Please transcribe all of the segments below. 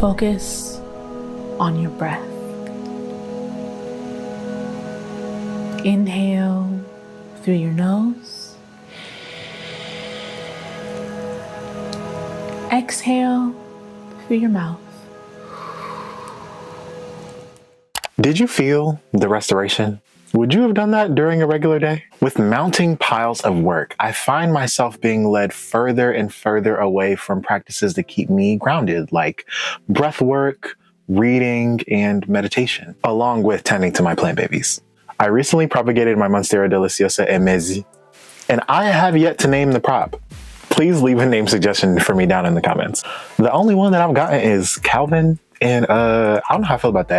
Focus on your breath. Inhale through your nose. Exhale through your mouth. Did you feel the restoration? Would you have done that during a regular day? With mounting piles of work, I find myself being led further and further away from practices that keep me grounded, like breath work, reading, and meditation, along with tending to my plant babies. I recently propagated my Monstera deliciosa Emezi, and I have yet to name the prop. Please leave a name suggestion for me down in the comments. The only one that I've gotten is Calvin, and I don't know how I feel about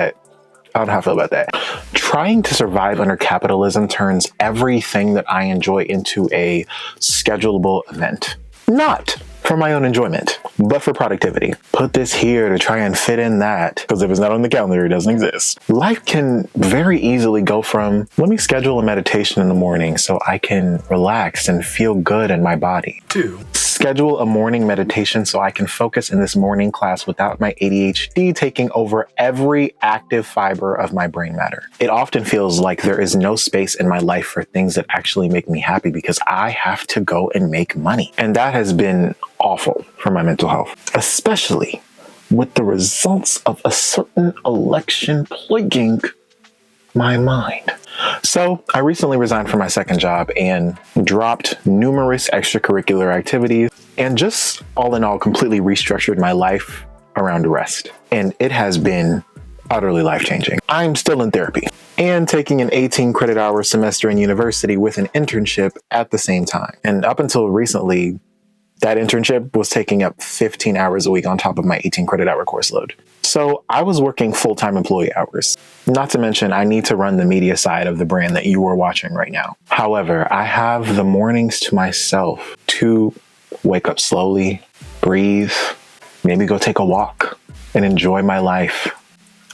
that. Trying to survive under capitalism turns everything that I enjoy into a schedulable event. Not for my own enjoyment, but for productivity. Put this here to try and fit in that, because if it's not on the calendar, it doesn't exist. Life can very easily go from, let me schedule a meditation in the morning so I can relax and feel good in my body, to schedule a morning meditation so I can focus in this morning class without my ADHD taking over every active fiber of my brain matter. It often feels like there is no space in my life for things that actually make me happy because I have to go and make money. And that has been awful for my mental health, especially with the results of a certain election plaguing my mind. So I recently resigned from my second job and dropped numerous extracurricular activities and just all in all completely restructured my life around rest. And it has been utterly life-changing. I'm still in therapy and taking an 18 credit hour semester in university with an internship at the same time. And up until recently, that internship was taking up 15 hours a week on top of my 18 credit hour course load. So I was working full-time employee hours. Not to mention, I need to run the media side of the brand that you are watching right now. However, I have the mornings to myself to wake up slowly, breathe, maybe go take a walk, and enjoy my life.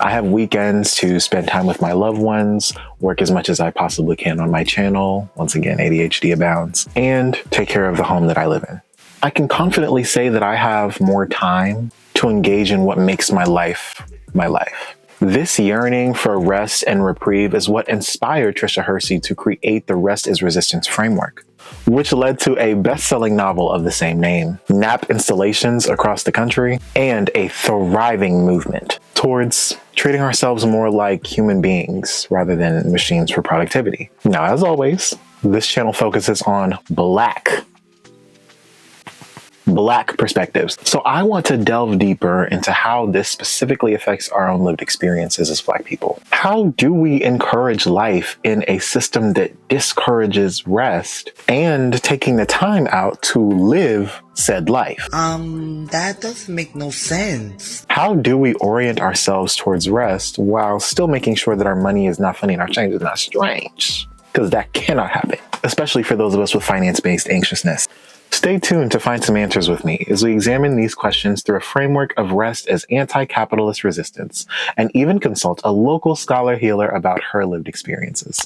I have weekends to spend time with my loved ones, work as much as I possibly can on my channel, once again, ADHD abounds, and take care of the home that I live in. I can confidently say that I have more time to engage in what makes my life my life. This yearning for rest and reprieve is what inspired Tricia Hersey to create the Rest is Resistance framework, which led to a best-selling novel of the same name, nap installations across the country, and a thriving movement towards treating ourselves more like human beings rather than machines for productivity. Now, as always, this channel focuses on Black perspectives. So I want to delve deeper into how this specifically affects our own lived experiences as Black people. How do we encourage life in a system that discourages rest and taking the time out to live said life? That doesn't make no sense. How do we orient ourselves towards rest while still making sure that our money is not funny and our change is not strange? Because that cannot happen, especially for those of us with finance-based anxiousness. Stay tuned to find some answers with me as we examine these questions through a framework of rest as anti-capitalist resistance, and even consult a local scholar healer about her lived experiences.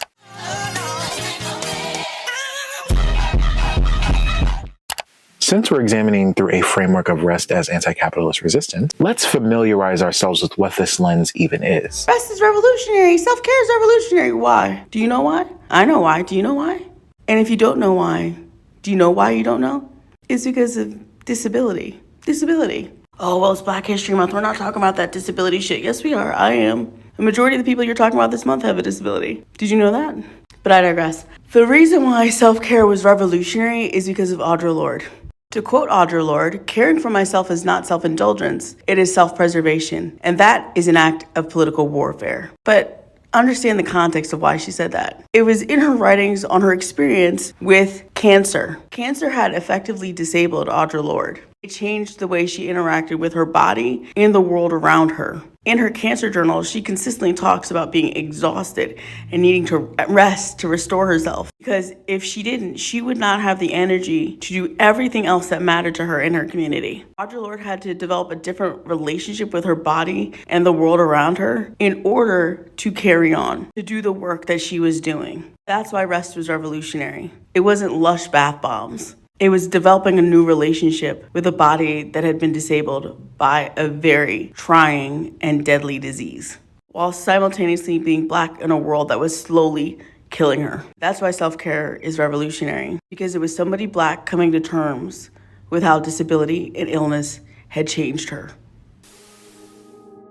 Since we're examining through a framework of rest as anti-capitalist resistance, let's familiarize ourselves with what this lens even is. Rest is revolutionary. Self-care is revolutionary. Why? Do you know why? I know why. Do you know why? And if you don't know why, do you know why you don't know? It's because of disability. Disability. Oh, well, it's Black History Month. We're not talking about that disability shit. Yes, we are. I am. The majority of the people you're talking about this month have a disability. Did you know that? But I digress. The reason why self-care was revolutionary is because of Audre Lorde. To quote Audre Lorde, caring for myself is not self-indulgence. It is self-preservation. And that is an act of political warfare. But understand the context of why she said that. It was in her writings on her experience with cancer. Cancer had effectively disabled Audre Lorde. It changed the way she interacted with her body and the world around her. In her cancer journal, she consistently talks about being exhausted and needing to rest to restore herself. Because if she didn't, she would not have the energy to do everything else that mattered to her in her community. Audre Lorde had to develop a different relationship with her body and the world around her in order to carry on, to do the work that she was doing. That's why rest was revolutionary. It wasn't lush bath bombs. It was developing a new relationship with a body that had been disabled by a very trying and deadly disease, while simultaneously being Black in a world that was slowly killing her. That's why self-care is revolutionary, because it was somebody Black coming to terms with how disability and illness had changed her.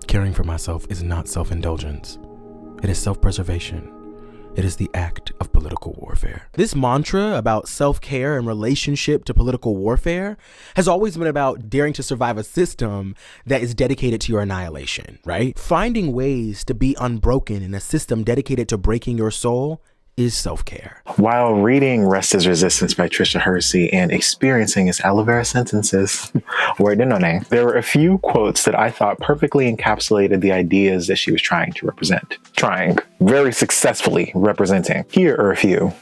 Caring for myself is not self-indulgence. It is self-preservation. It is the act of political warfare. This mantra about self-care in relationship to political warfare has always been about daring to survive a system that is dedicated to your annihilation, right? Finding ways to be unbroken in a system dedicated to breaking your soul is self-care. While reading Rest is Resistance by Tricia Hersey and experiencing his aloe vera sentences, word in no name, there were a few quotes that I thought perfectly encapsulated the ideas that she was trying to represent. Very successfully representing. Here are a few.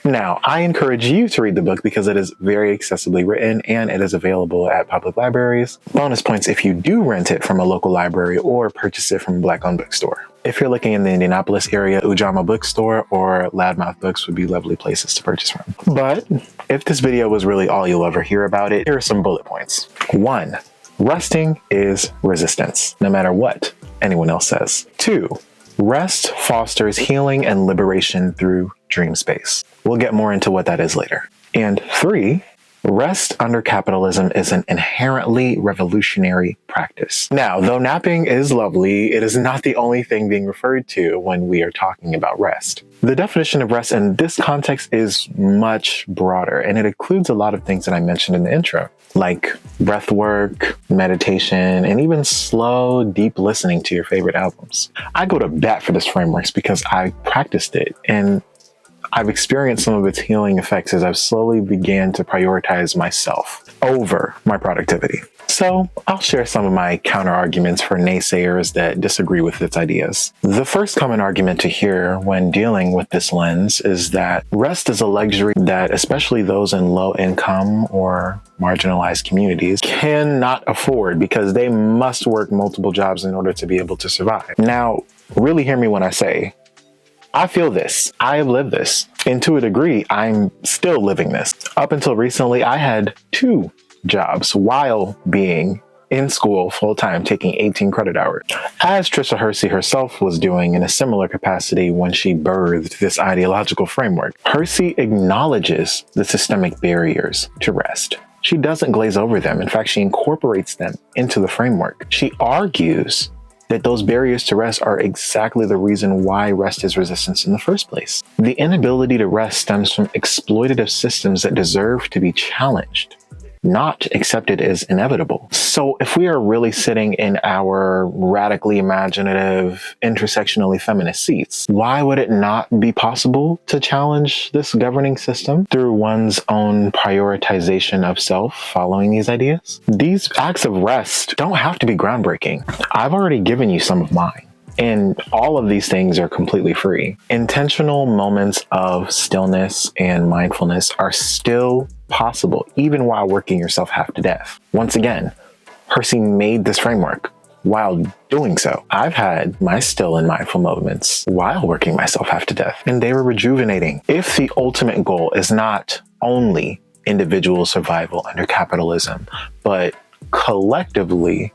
Now, I encourage you to read the book because it is very accessibly written and it is available at public libraries. Bonus points if you do rent it from a local library or purchase it from a Black-owned bookstore. If you're looking in the Indianapolis area, Ujamaa Bookstore or Loudmouth Books would be lovely places to purchase from. But if this video was really all you'll ever hear about it, here are some bullet points. 1. Resting is resistance, no matter what anyone else says. 2. Rest fosters healing and liberation through dream space. We'll get more into what that is later. And 3, rest under capitalism is an inherently revolutionary practice. Now, though napping is lovely, it is not the only thing being referred to when we are talking about rest. The definition of rest in this context is much broader, and it includes a lot of things that I mentioned in the intro, like breath work, meditation, and even slow, deep listening to your favorite albums. I go to bat for this framework because I practiced it, and I've experienced some of its healing effects as I've slowly began to prioritize myself over my productivity. So I'll share some of my counter arguments for naysayers that disagree with its ideas. The first common argument to hear when dealing with this lens is that rest is a luxury that especially those in low income or marginalized communities cannot afford because they must work multiple jobs in order to be able to survive. Now, really hear me when I say, I feel this. I have lived this. And to a degree, I'm still living this. Up until recently, I had 2 jobs while being in school full-time, taking 18 credit hours, as Tricia Hersey herself was doing in a similar capacity when she birthed this ideological framework. Hersey acknowledges the systemic barriers to rest. She doesn't glaze over them. In fact, she incorporates them into the framework. She argues that those barriers to rest are exactly the reason why rest is resistance in the first place. The inability to rest stems from exploitative systems that deserve to be challenged, not accepted as inevitable. So if we are really sitting in our radically imaginative, intersectionally feminist seats, why would it not be possible to challenge this governing system through one's own prioritization of self following these ideas? These acts of rest don't have to be groundbreaking. I've already given you some of mine. And all of these things are completely free. Intentional moments of stillness and mindfulness are still possible, even while working yourself half to death. Once again, Hersey made this framework. While doing so, I've had my still and mindful moments while working myself half to death, and they were rejuvenating. If the ultimate goal is not only individual survival under capitalism, but collectively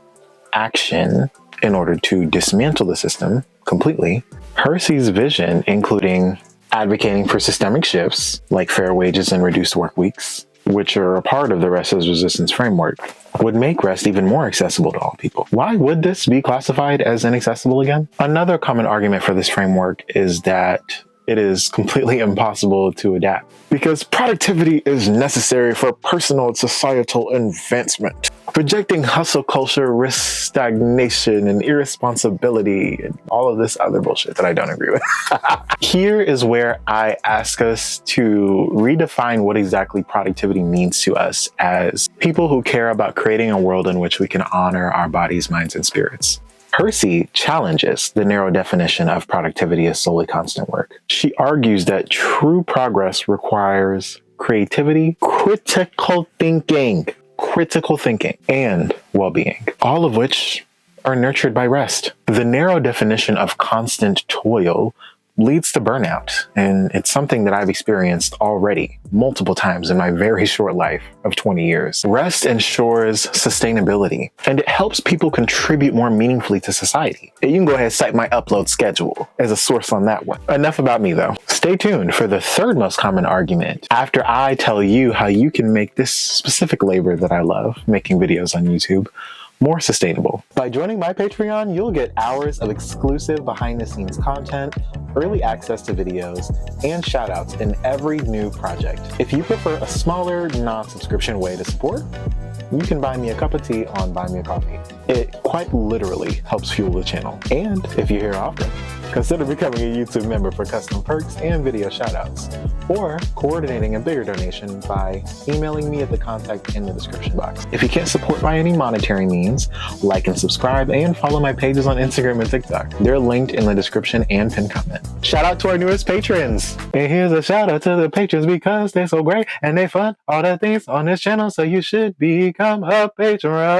action in order to dismantle the system completely, Hersey's vision, including advocating for systemic shifts like fair wages and reduced work weeks, which are a part of the Rest is Resistance framework, would make rest even more accessible to all people. Why would this be classified as inaccessible again? Another common argument for this framework is that it is completely impossible to adapt because productivity is necessary for personal and societal advancement. Projecting hustle culture risks stagnation and irresponsibility and all of this other bullshit that I don't agree with. Here is where I ask us to redefine what exactly productivity means to us as people who care about creating a world in which we can honor our bodies, minds, and spirits. Hersey challenges the narrow definition of productivity as solely constant work. She argues that true progress requires creativity, critical thinking, and well-being, all of which are nurtured by rest. The narrow definition of constant toil leads to burnout. And it's something that I've experienced already multiple times in my very short life of 20 years. Rest ensures sustainability, and it helps people contribute more meaningfully to society. You can go ahead and cite my upload schedule as a source on that one. Enough about me though. Stay tuned for the third most common argument after I tell you how you can make this specific labor that I love, making videos on YouTube, more sustainable. By joining my Patreon, you'll get hours of exclusive behind-the-scenes content, early access to videos, and shoutouts in every new project. If you prefer a smaller, non-subscription way to support, you can buy me a cup of tea on Buy Me a Coffee. It quite literally helps fuel the channel. And if you're here often, consider becoming a YouTube member for custom perks and video shoutouts, or coordinating a bigger donation by emailing me at the contact in the description box. If you can't support by any monetary means, like and subscribe and follow my pages on Instagram and TikTok. They're linked in the description and pinned comment. Shout out to our newest patrons. And here's a shout out to the patrons because they're so great and they fund all the things on this channel, so you should become a patron.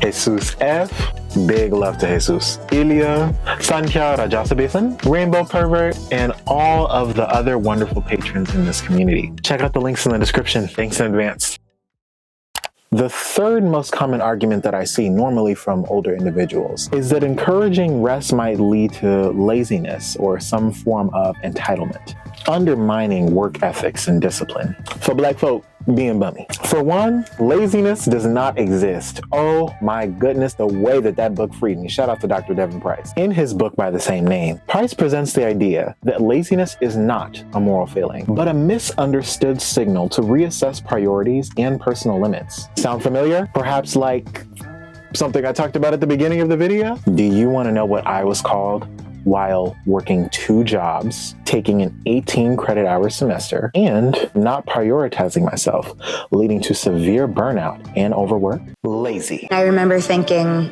Jesus F. Big love to Jesus. Ilya, Santia Rajasabesan, Rainbow Pervert, and all of the other wonderful patrons in this community. Check out the links in the description. Thanks in advance. The third most common argument that I see normally from older individuals is that encouraging rest might lead to laziness or some form of entitlement, undermining work ethics and discipline. For Black folk, being bummy. For one, laziness does not exist. Oh my goodness, the way that book freed me. Shout out to Dr. Devin Price. In his book by the same name, Price presents the idea that laziness is not a moral failing, but a misunderstood signal to reassess priorities and personal limits. Sound familiar? Perhaps like something I talked about at the beginning of the video? Do you want to know what I was called while working 2 jobs, taking an 18 credit hour semester, and not prioritizing myself, leading to severe burnout and overwork? Lazy. I remember thinking,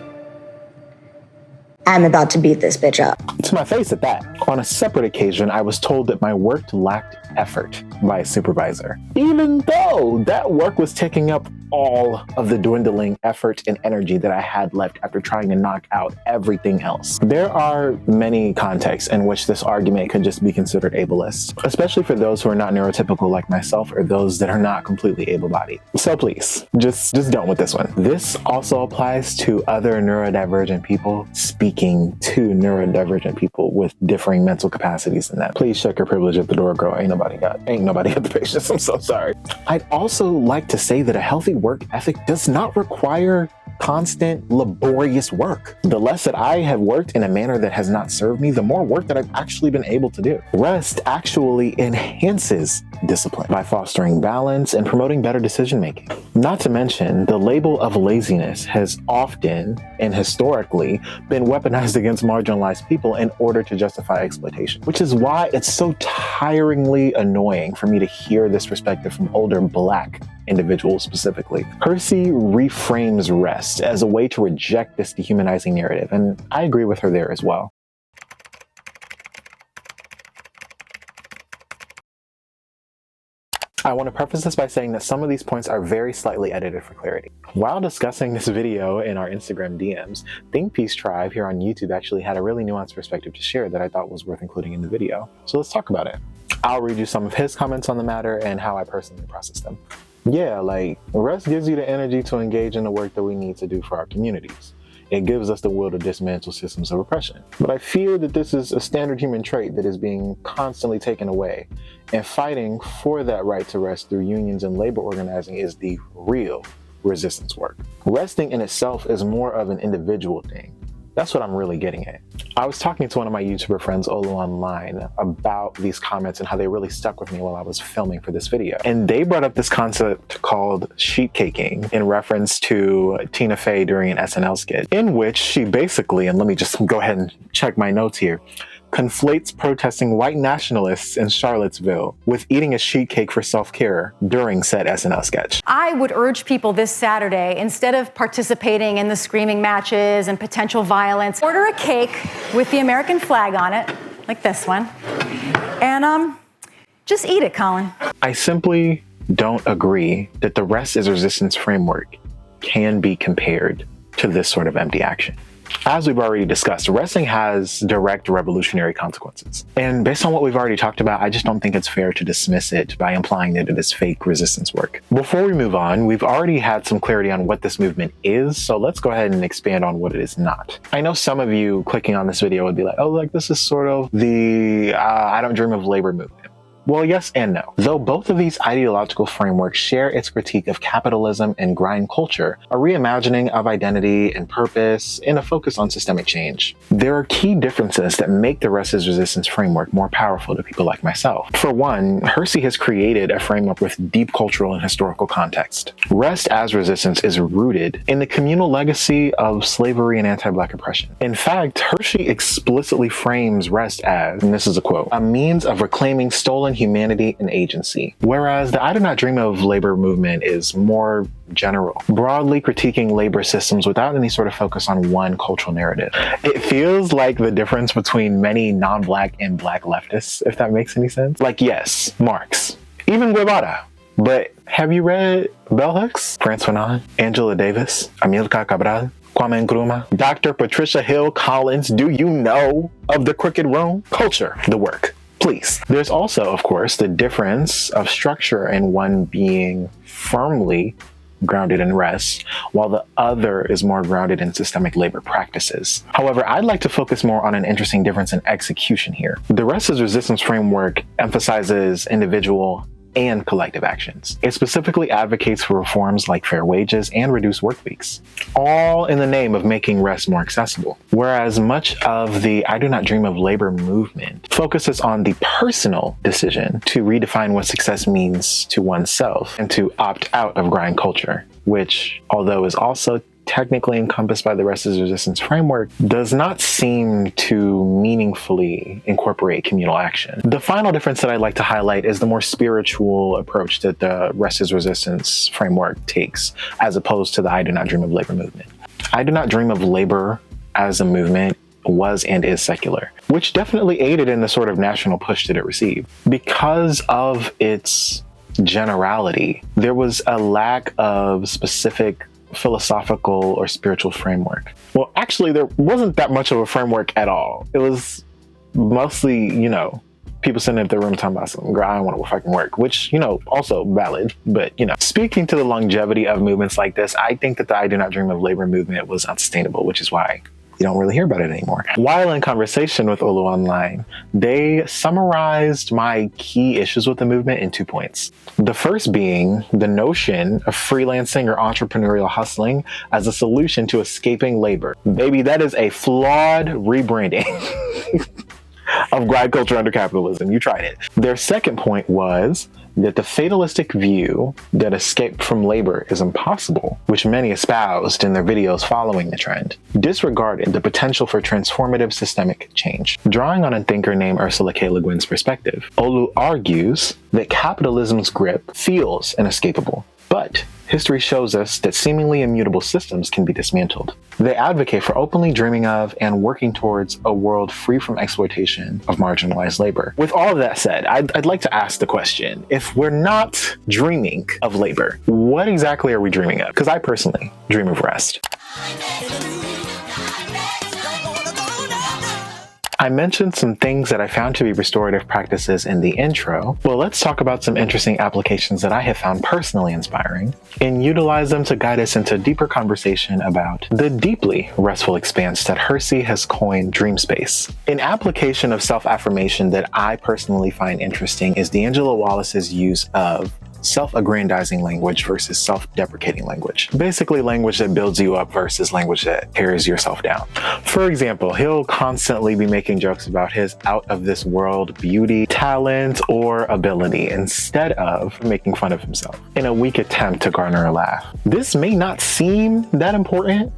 I'm about to beat this bitch up. To my face at that. On a separate occasion, I was told that my work lacked effort by a supervisor, even though that work was taking up all of the dwindling effort and energy that I had left after trying to knock out everything else. There are many contexts in which this argument could just be considered ableist, especially for those who are not neurotypical like myself or those that are not completely able-bodied. So please, just don't with this one. This also applies to other neurodivergent people speaking to neurodivergent people with differing mental capacities than that. Please check your privilege at the door, girl. Ain't nobody got the patience. I'm so sorry. I'd also like to say that a healthy work ethic does not require constant, laborious work. The less that I have worked in a manner that has not served me, the more work that I've actually been able to do. Rest actually enhances discipline by fostering balance and promoting better decision making. Not to mention, the label of laziness has often and historically been weaponized against marginalized people in order to justify exploitation, which is why it's so tiringly annoying for me to hear this perspective from older Black individuals specifically. Hersey reframes rest as a way to reject this dehumanizing narrative, and I agree with her there as well. I want to preface this by saying that some of these points are very slightly edited for clarity. While discussing this video in our Instagram DMs, Think Peace Tribe here on YouTube actually had a really nuanced perspective to share that I thought was worth including in the video. So let's talk about it. I'll read you some of his comments on the matter and how I personally process them. Yeah, like, rest gives you the energy to engage in the work that we need to do for our communities. It gives us the will to dismantle systems of oppression. But I fear that this is a standard human trait that is being constantly taken away, and fighting for that right to rest through unions and labor organizing is the real resistance work. Resting in itself is more of an individual thing. That's what I'm really getting at. I was talking to one of my YouTuber friends, Olu, online about these comments and how they really stuck with me while I was filming for this video. And they brought up this concept called sheet caking in reference to Tina Fey during an SNL skit, in which she basically, and let me just go ahead and check my notes here, conflates protesting white nationalists in Charlottesville with eating a sheet cake for self-care during said SNL sketch. I would urge people this Saturday, instead of participating in the screaming matches and potential violence, order a cake with the American flag on it, like this one, and just eat it, Colin. I simply don't agree that the rest is resistance framework can be compared to this sort of empty action. As we've already discussed, resting has direct revolutionary consequences. And based on what we've already talked about, I just don't think it's fair to dismiss it by implying that it is fake resistance work. Before we move on, we've already had some clarity on what this movement is, so let's go ahead and expand on what it is not. I know some of you clicking on this video would be like, oh, like this is sort of the I don't dream of labor movement. Well, yes and no. Though both of these ideological frameworks share its critique of capitalism and grind culture, a reimagining of identity and purpose, and a focus on systemic change. There are key differences that make the Rest is Resistance framework more powerful to people like myself. For one, Hersey has created a framework with deep cultural and historical context. Rest as Resistance is rooted in the communal legacy of slavery and anti-Black oppression. In fact, Hersey explicitly frames Rest as, and this is a quote, a means of reclaiming stolen humanity and agency, whereas the I do not dream of labor movement is more general, broadly critiquing labor systems without any sort of focus on one cultural narrative. It feels like the difference between many non-Black and Black leftists, if that makes any sense. Like, yes, Marx, even Guevara, but have you read Bell Hooks, Frantz Fanon, Angela Davis, Amilcar Cabral, Kwame Nkrumah, Dr. Patricia Hill Collins? Do you know of The Crooked Room? Culture, the work. Please. There's also, of course, the difference of structure and one being firmly grounded in rest, while the other is more grounded in systemic labor practices. However, I'd like to focus more on an interesting difference in execution here. The Rest is Resistance framework emphasizes individual and collective actions. It specifically advocates for reforms like fair wages and reduced work weeks, all in the name of making rest more accessible. Whereas much of the I do not dream of labor movement focuses on the personal decision to redefine what success means to oneself and to opt out of grind culture, which, although is also technically encompassed by the Rest is Resistance framework, does not seem to meaningfully incorporate communal action. The final difference that I'd like to highlight is the more spiritual approach that the Rest is Resistance framework takes, as opposed to the I do not dream of labor movement. I do not dream of labor as a movement was and is secular, which definitely aided in the sort of national push that it received. Because of its generality, there was a lack of specific philosophical or spiritual framework. Well, actually, there wasn't that much of a framework at all. It was mostly, people sitting at their room talking about something, girl, I don't want to fucking work, which, also valid, but, Speaking to the longevity of movements like this, I think that the I do not dream of labor movement was unsustainable, which is why you don't really hear about it anymore. While in conversation with Olu Online, they summarized my key issues with the movement in 2 points. The first being the notion of freelancing or entrepreneurial hustling as a solution to escaping labor. Baby, that is a flawed rebranding of grind culture under capitalism. You tried it. Their second point was that the fatalistic view that escape from labor is impossible, which many espoused in their videos following the trend, disregarded the potential for transformative systemic change. Drawing on a thinker named Ursula K. Le Guin's perspective, Olu argues that capitalism's grip feels inescapable, but history shows us that seemingly immutable systems can be dismantled. They advocate for openly dreaming of and working towards a world free from exploitation of marginalized labor. With all of that said, I'd like to ask the question, if we're not dreaming of labor, what exactly are we dreaming of? Because I personally dream of rest. I mentioned some things that I found to be restorative practices in the intro. Well, let's talk about some interesting applications that I have found personally inspiring and utilize them to guide us into a deeper conversation about the deeply restful expanse that Hersey has coined dream space. An application of self-affirmation that I personally find interesting is D'Angelo Wallace's use of self-aggrandizing language versus self-deprecating language. Basically, language that builds you up versus language that tears yourself down. For example, he'll constantly be making jokes about his out-of-this-world beauty, talent, or ability instead of making fun of himself in a weak attempt to garner a laugh. This may not seem that important,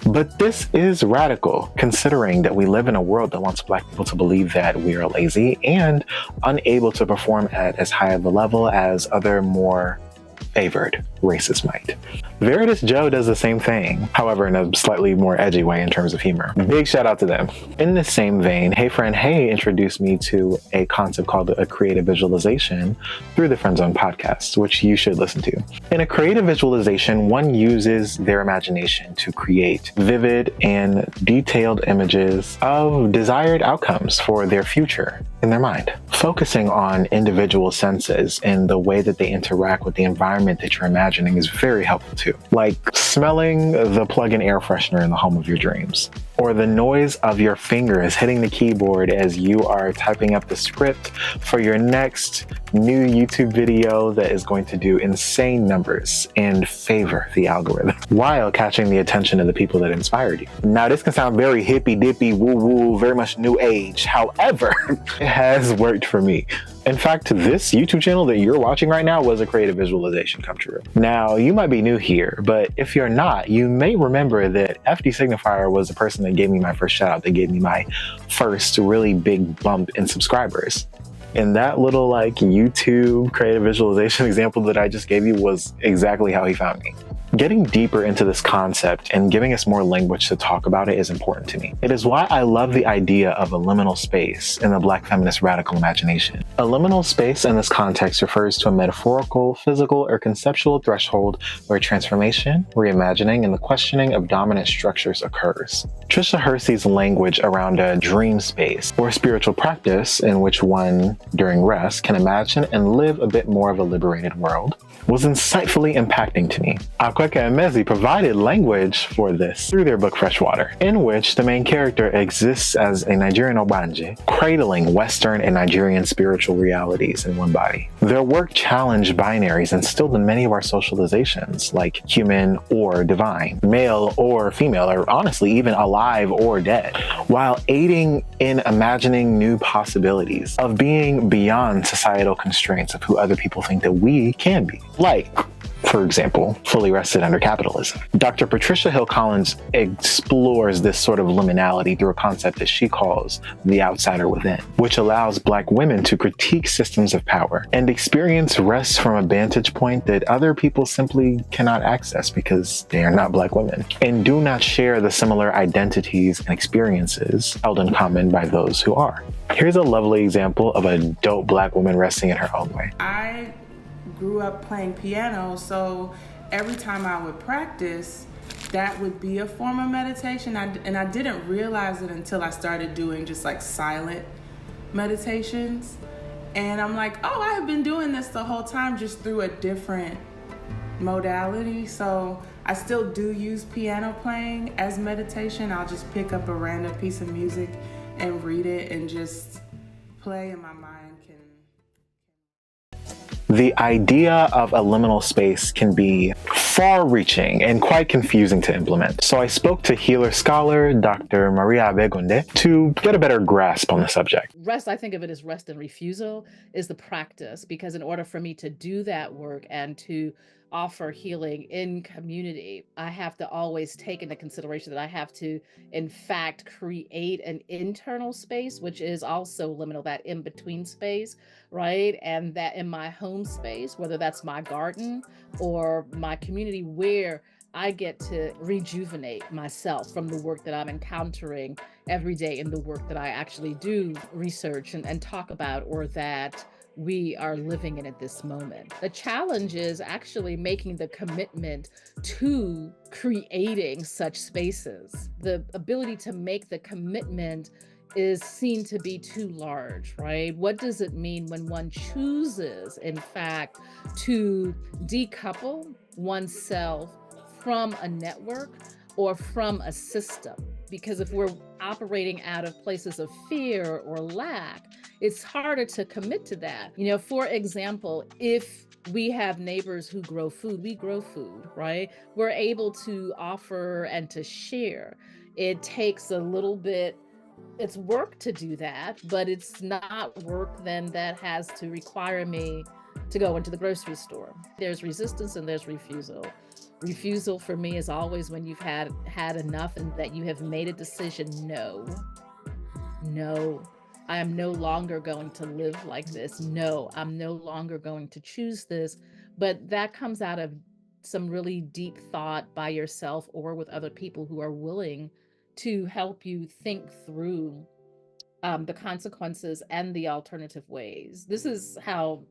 but this is radical, considering that we live in a world that wants Black people to believe that we are lazy and unable to perform at as high of a level as other more favored races might. Veritas Joe does the same thing, however in a slightly more edgy way in terms of humor. Big shout out to them. In the same vein, Hey Friend Hey introduced me to a concept called a creative visualization through the Friend Zone podcast, which you should listen to. In a creative visualization, one uses their imagination to create vivid and detailed images of desired outcomes for their future in their mind. Focusing on individual senses and the way that they interact with the environment that you're imagining is very helpful too. Like smelling the plug-in air freshener in the home of your dreams, or the noise of your fingers hitting the keyboard as you are typing up the script for your next new YouTube video that is going to do insane numbers and favor the algorithm, while catching the attention of the people that inspired you. Now, this can sound very hippy dippy, woo woo, very much new age. However, it has worked for me. In fact, this YouTube channel that you're watching right now was a creative visualization come true. Now, you might be new here, but if you're not, you may remember that FD Signifier was the person that gave me my first shout out, that gave me my first really big bump in subscribers. And that little like YouTube creative visualization example that I just gave you was exactly how he found me. Getting deeper into this concept and giving us more language to talk about it is important to me. It is why I love the idea of a liminal space in the Black feminist radical imagination. A liminal space in this context refers to a metaphorical, physical, or conceptual threshold where transformation, reimagining, and the questioning of dominant structures occurs. Tricia Hersey's language around a dream space or spiritual practice in which one, during rest, can imagine and live a bit more of a liberated world was insightfully impacting to me. Akwaeke Emezi provided language for this through their book Freshwater, in which the main character exists as a Nigerian Obanje, cradling Western and Nigerian spiritual realities in one body. Their work challenged binaries instilled in many of our socializations, like human or divine, male or female, or honestly even alive or dead, while aiding in imagining new possibilities of being beyond societal constraints of who other people think that we can be. Like, for example, fully rested under capitalism. Dr. Patricia Hill Collins explores this sort of liminality through a concept that she calls the outsider within, which allows Black women to critique systems of power and experience rest from a vantage point that other people simply cannot access because they are not Black women and do not share the similar identities and experiences held in common by those who are. Here's a lovely example of a dope Black woman resting in her own way. I grew up playing piano, so every time I would practice, that would be a form of meditation. And I didn't realize it until I started doing just like silent meditations. And I'm like, oh, I have been doing this the whole time, just through a different modality. So I still do use piano playing as meditation. I'll just pick up a random piece of music and read it and just play, and my mind can... The idea of a liminal space can be far-reaching and quite confusing to implement. So I spoke to healer scholar Dr. Maria Abegunde to get a better grasp on the subject. Rest, I think of it as rest and refusal, is the practice, because in order for me to do that work and to offer healing in community, I have to always take into consideration that I have to, in fact, create an internal space, which is also liminal, that in-between space, right? And that in my home space, whether that's my garden or my community, where I get to rejuvenate myself from the work that I'm encountering every day and the work that I actually do research and talk about, or that we are living in at this moment. The challenge is actually making the commitment to creating such spaces. The ability to make the commitment is seen to be too large, right? What does it mean when one chooses, in fact, to decouple oneself from a network or from a system? Because if we're operating out of places of fear or lack, it's harder to commit to that. You know, for example, if we have neighbors who grow food, we grow food, right? We're able to offer and to share. It takes a little bit, it's work to do that, but it's not work then that has to require me to go into the grocery store. There's resistance and there's refusal. Refusal for me is always when you've had enough and that you have made a decision. No, I am no longer going to live like this. No, I'm no longer going to choose this. But that comes out of some really deep thought by yourself or with other people who are willing to help you think through the consequences and the alternative ways. This is how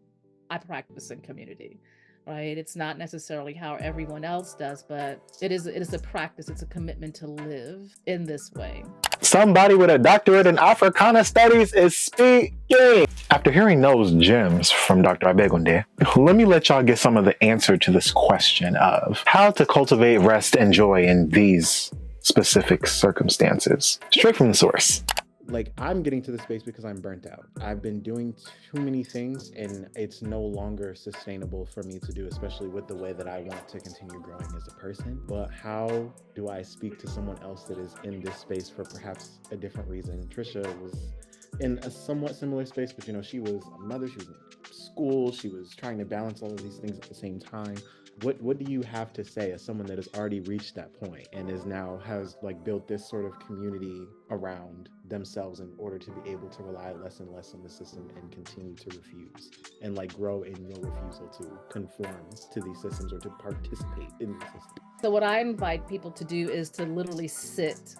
I practice in community, right? It's not necessarily how everyone else does, but it is a practice. It's a commitment to live in this way. Somebody with a doctorate in Africana studies is speaking. After hearing those gems from Dr. Abegunde, let me let y'all get some of the answer to this question of how to cultivate rest and joy in these specific circumstances. Straight from the source. Like, I'm getting to the space because I'm burnt out. I've been doing too many things and it's no longer sustainable for me to do, especially with the way that I want to continue growing as a person. But how do I speak to someone else that is in this space for perhaps a different reason? Tricia was in a somewhat similar space, but she was a mother, she was in school, she was trying to balance all of these things at the same time. What do you have to say as someone that has already reached that point and has like built this sort of community around themselves in order to be able to rely less and less on the system and continue to refuse and like grow in your refusal to conform to these systems or to participate in the system? So what I invite people to do is to literally sit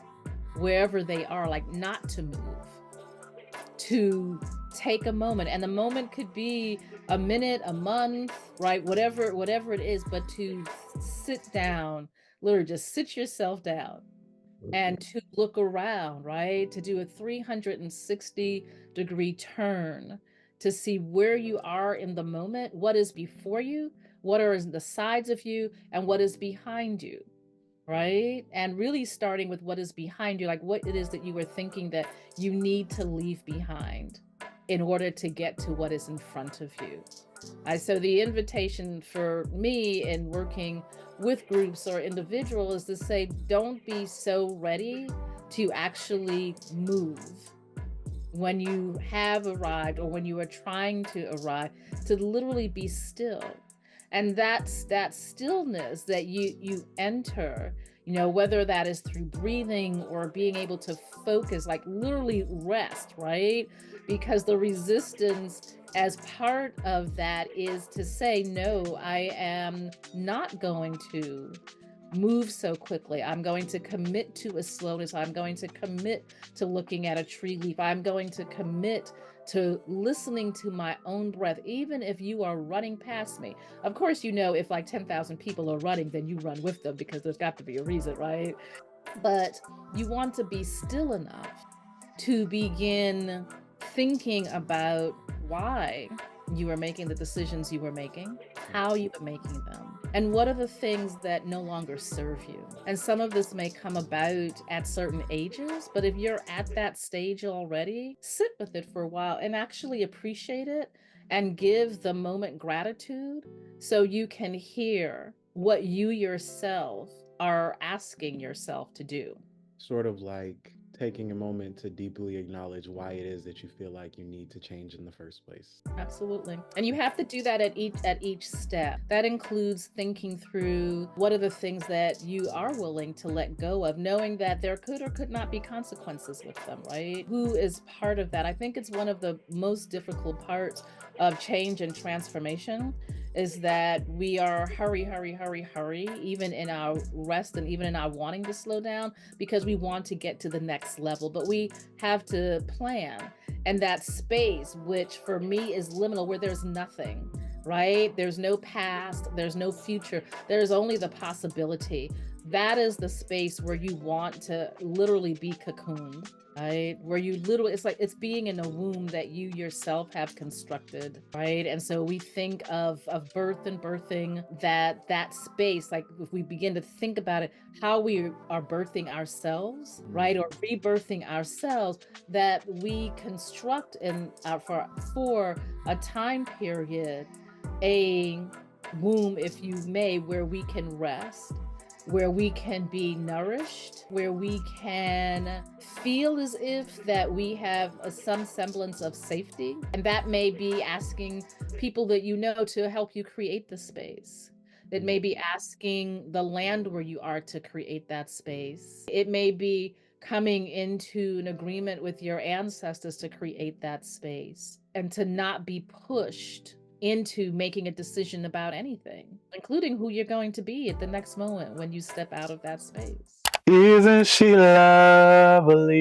wherever they are, like not to move, to take a moment. And the moment could be a minute, a month, right? Whatever it is, but to sit down, literally just sit yourself down and to look around, right? To do a 360-degree turn to see where you are in the moment, what is before you, what are the sides of you, and what is behind you, right? And really starting with what is behind you, like what it is that you were thinking that you need to leave behind in order to get to what is in front of you. So the invitation for me in working with groups or individuals is to say, don't be so ready to actually move when you have arrived or when you are trying to arrive, to literally be still. And that's that stillness that you enter, whether that is through breathing or being able to focus, like literally rest, right? Because the resistance as part of that is to say, no, I am not going to move so quickly. I'm going to commit to a slowness. I'm going to commit to looking at a tree leaf. I'm going to commit to listening to my own breath, even if you are running past me. Of course, if like 10,000 people are running, then you run with them because there's got to be a reason, right? But you want to be still enough to begin thinking about why you are making the decisions you are making, how you are making them, and what are the things that no longer serve you. And some of this may come about at certain ages, but if you're at that stage already, sit with it for a while and actually appreciate it and give the moment gratitude so you can hear what you yourself are asking yourself to do. Sort of like taking a moment to deeply acknowledge why it is that you feel like you need to change in the first place. Absolutely. And you have to do that at each step. That includes thinking through what are the things that you are willing to let go of, knowing that there could or could not be consequences with them, right? Who is part of that? I think it's one of the most difficult parts of change and transformation is that we are hurry, even in our rest and even in our wanting to slow down because we want to get to the next level, but we have to plan. And that space, which for me is liminal, where there's nothing, right? There's no past, there's no future, there's only the possibility. That is the space where you want to literally be cocooned, right? Where you literally, it's like it's being in a womb that you yourself have constructed, right? And so we think of birth and birthing, that space, like if we begin to think about it, how we are birthing ourselves, right? Or rebirthing ourselves, that we construct in for a time period, a womb, if you may, where we can rest, where we can be nourished, where we can feel as if that we have some semblance of safety. And that may be asking people that you know to help you create the space. It may be asking the land where you are to create that space. It may be coming into an agreement with your ancestors to create that space and to not be pushed into making a decision about anything, including who you're going to be at the next moment when you step out of that space. Isn't she lovely?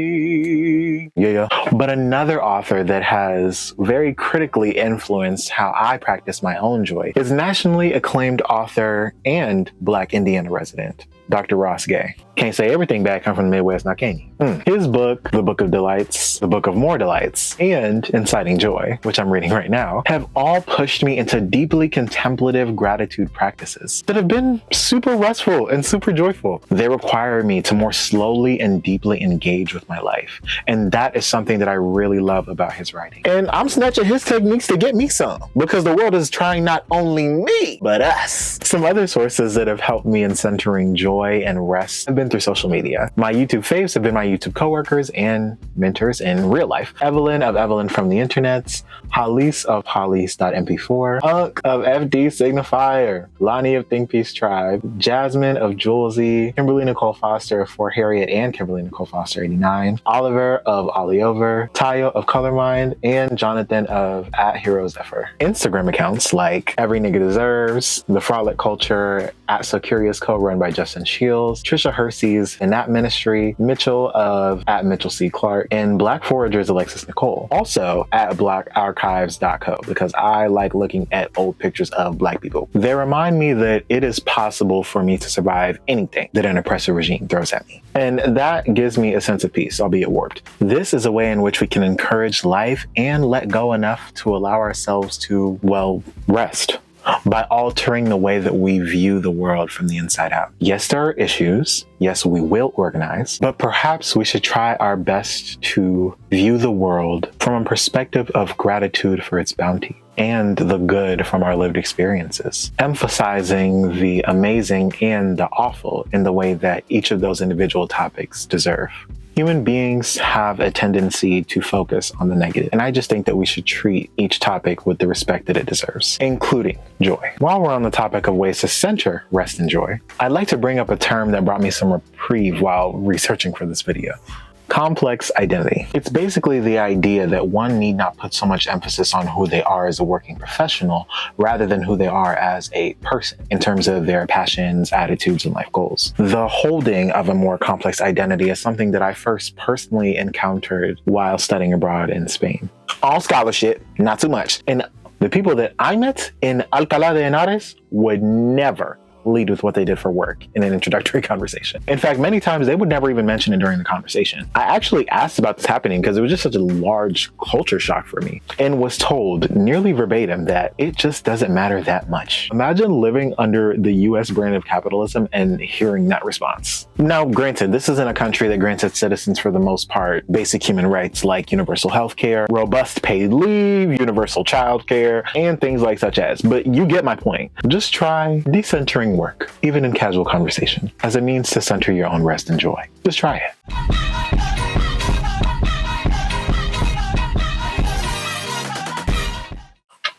Yeah. But another author that has very critically influenced how I practice my own joy is nationally acclaimed author and Black Indiana resident, Dr. Ross Gay. Can't say everything bad come from the Midwest, now can you? His book, The Book of Delights, The Book of More Delights, and Inciting Joy, which I'm reading right now, have all pushed me into deeply contemplative gratitude practices that have been super restful and super joyful. They require me to more slowly and deeply engage with my life. And that is something that I really love about his writing. And I'm snatching his techniques to get me some, because the world is trying not only me, but us. Some other sources that have helped me in centering joy and rest have been through social media. My YouTube faves have been my YouTube coworkers and mentors in real life. Evelyn of Evelyn from the Internets, Hollis of Hollis.mp4, Unk of FD Signifier, Lonnie of Think Peace Tribe, Jasmine of Julesy, Kimberly Nicole Foster of For Harriet and Kimberly Nicole Foster 89, Oliver of Ollie-Over, Tayo of Colormind, and Jonathan of @HeroesEffer. Instagram accounts like Every Nigga Deserves, The Frolic Culture, @SoCuriousCo run by Justin Shields, Tricia Hersey's In That Ministry, Mitchell of @MitchellC.Clark, and Black Foragers Alexis Nicole. Also @BlackArchives.co, because I like looking at old pictures of Black people. They remind me that it is possible for me to survive anything that an oppressive regime throws at me. And that gives me a sense of peace, albeit warped. This is a way in which we can encourage life and let go enough to allow ourselves to, well, rest, by altering the way that we view the world from the inside out. Yes, there are issues. Yes, we will organize, but perhaps we should try our best to view the world from a perspective of gratitude for its bounty and the good from our lived experiences, emphasizing the amazing and the awful in the way that each of those individual topics deserve. Human beings have a tendency to focus on the negative, and I just think that we should treat each topic with the respect that it deserves, including joy. While we're on the topic of ways to center rest and joy, I'd like to bring up a term that brought me some reprieve while researching for this video. Complex identity. It's basically the idea that one need not put so much emphasis on who they are as a working professional rather than who they are as a person in terms of their passions, attitudes, and life goals. The holding of a more complex identity is something that I first personally encountered while studying abroad in Spain. All scholarship, not too much. And the people that I met in Alcalá de Henares would never lead with what they did for work in an introductory conversation. In fact, many times they would never even mention it during the conversation. I actually asked about this happening because it was just such a large culture shock for me, and was told nearly verbatim that it just doesn't matter that much. Imagine living under the US brand of capitalism and hearing that response. Now, granted, this isn't a country that grants its citizens, for the most part, basic human rights like universal health care, robust paid leave, universal child care, and things like such as, but you get my point. Just try decentering work, even in casual conversation, as a means to center your own rest and joy. Just try it.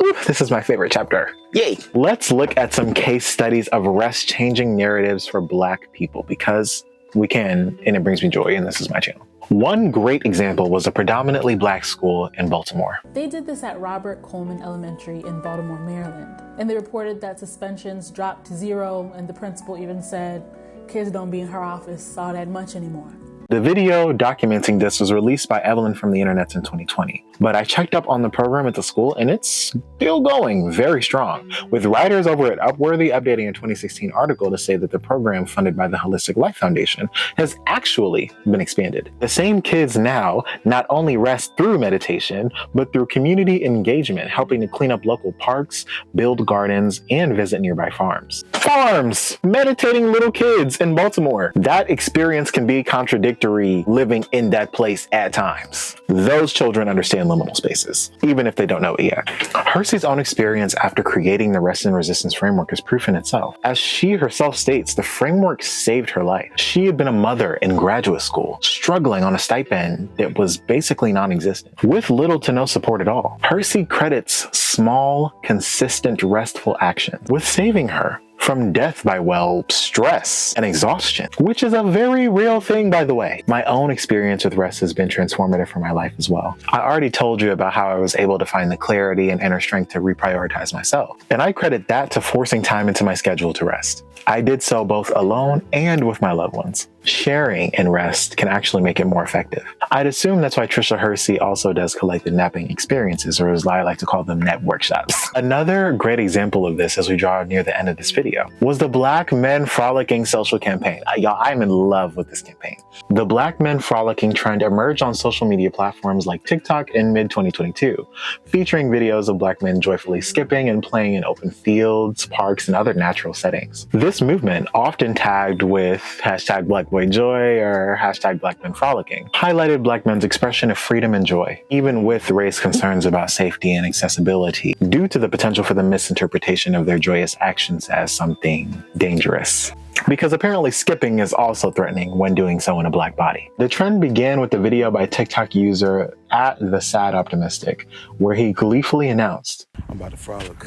Ooh, this is my favorite chapter. Yay! Let's look at some case studies of rest-changing narratives for Black people, because we can, and it brings me joy, and this is my channel. One great example was a predominantly Black school in Baltimore. They did this at Robert Coleman Elementary in Baltimore, Maryland. And they reported that suspensions dropped to 0, and the principal even said, kids don't be in her office all that much anymore. The video documenting this was released by Evelyn from the Internet in 2020, but I checked up on the program at the school and it's still going very strong, with writers over at Upworthy updating a 2016 article to say that the program, funded by the Holistic Life Foundation, has actually been expanded. The same kids now not only rest through meditation, but through community engagement, helping to clean up local parks, build gardens, and visit nearby farms. Farms! Meditating little kids in Baltimore. That experience can be contradictory living in that place at times. Those children understand liminal spaces, even if they don't know it yet. Hersey's own experience after creating the Rest and Resistance framework is proof in itself. As she herself states, the framework saved her life. She had been a mother in graduate school, struggling on a stipend that was basically non-existent, with little to no support at all. Hersey credits small, consistent, restful action with saving her from death by, well, stress and exhaustion, which is a very real thing, by the way. My own experience with rest has been transformative for my life as well. I already told you about how I was able to find the clarity and inner strength to reprioritize myself, and I credit that to forcing time into my schedule to rest. I did so both alone and with my loved ones. Sharing and rest can actually make it more effective. I'd assume that's why Tricia Hersey also does collective napping experiences, or as I like to call them, nap workshops. Another great example of this as we draw near the end of this video was the Black Men Frolicking social campaign. Y'all, I'm in love with this campaign. The Black Men Frolicking trend emerged on social media platforms like TikTok in mid-2022, featuring videos of Black men joyfully skipping and playing in open fields, parks, and other natural settings. This movement, often tagged with hashtag Black Boy Joy or hashtag Black Men Frolicking, highlighted Black men's expression of freedom and joy, even with raised concerns about safety and accessibility, due to the potential for the misinterpretation of their joyous actions as something dangerous. Because apparently skipping is also threatening when doing so in a Black body. The trend began with a video by TikTok user @TheSadOptimistic, where he gleefully announced, "I'm about to frolic."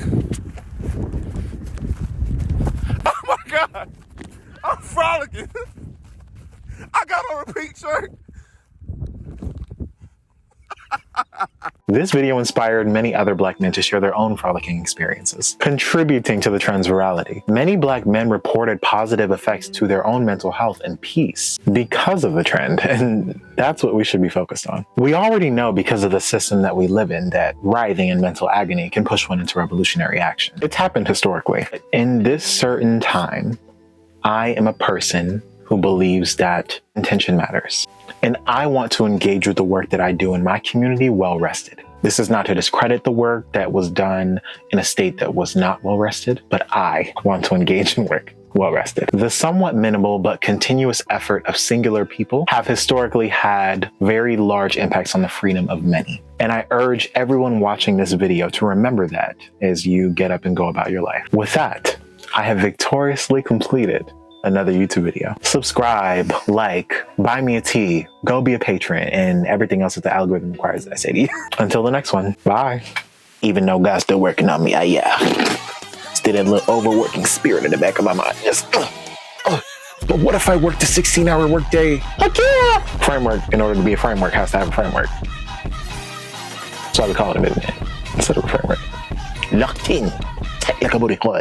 Oh my God! I'm frolicking! I got on a pink shirt! This video inspired many other Black men to share their own frolicking experiences, contributing to the trend's virality. Many Black men reported positive effects to their own mental health and peace because of the trend, and that's what we should be focused on. We already know, because of the system that we live in, that writhing in mental agony can push one into revolutionary action. It's happened historically. In this certain time, I am a person who believes that intention matters. And I want to engage with the work that I do in my community well rested. This is not to discredit the work that was done in a state that was not well rested, but I want to engage in work well rested. The somewhat minimal but continuous effort of singular people have historically had very large impacts on the freedom of many. And I urge everyone watching this video to remember that as you get up and go about your life. With that, I have victoriously completed another YouTube video. Subscribe, like, buy me a tea, go be a patron, and everything else that the algorithm requires that I say to you. Until the next one, bye. Even though God's still working on me, still that little overworking spirit in the back of my mind. Just, but what if I worked a 16-hour workday? Framework, in order to be a framework, has to have a framework. That's why we call it a movement instead of a framework. Locked in, tight like a booty hole.